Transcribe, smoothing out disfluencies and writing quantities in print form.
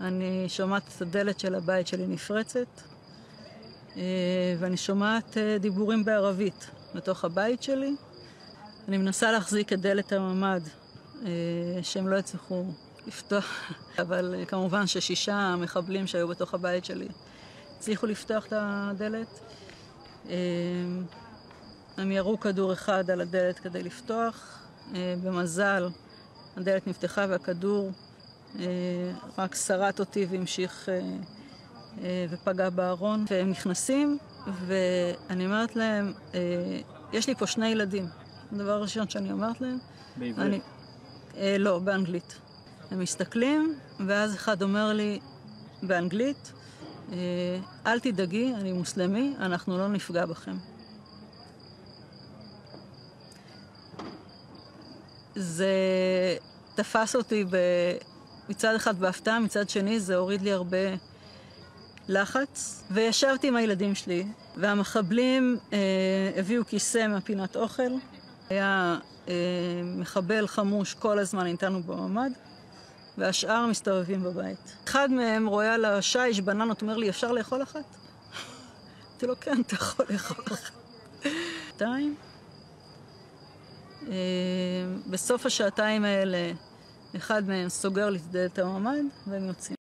אני שומעת את הדלת של הבית שלי נפרצת, ואני שומעת דיבורים בערבית בתוך הבית שלי. אני מנסה להחזיק את דלת הממ"ד, שהם לא יצליחו לפתוח, אבל כמובן ש6 מחבלים שהיו בתוך הבית שלי הצליחו לפתוח את הדלת. הם ירו כדור אחד על הדלת כדי לפתוח. במזל הדלת נפתחה והכדור רק שרט אותי והמשיך ופגע בארון. והם נכנסים ואני אומרת להם, יש לי פה 2 ילדים. הדבר הראשון שאני אומרת להם, בעברית? לא, באנגלית. הם מסתכלים ואז אחד אומר לי באנגלית, אל תדאגי, אני מוסלמי, אנחנו לא נפגע בכם. זה תפס אותי מצד אחד בהפתעה, מצד שני זה הוריד לי הרבה לחץ. וישבתי עם הילדים שלי, והמחבלים הביאו כיסא מהפינת אוכל. היה מחבל חמוש כל הזמן איתנו בממ"ד, והשאר מסתובבים בבית. אחד מהם רואה על השיש בננות, אומר לי, אפשר לאכול אחת? אמרתי לו, כן, אתה יכול לאכול אחת. 2. בסוף השעתיים האלה, אחד מהם סוגר לי את דלת הממ"ד, והם יוצאים.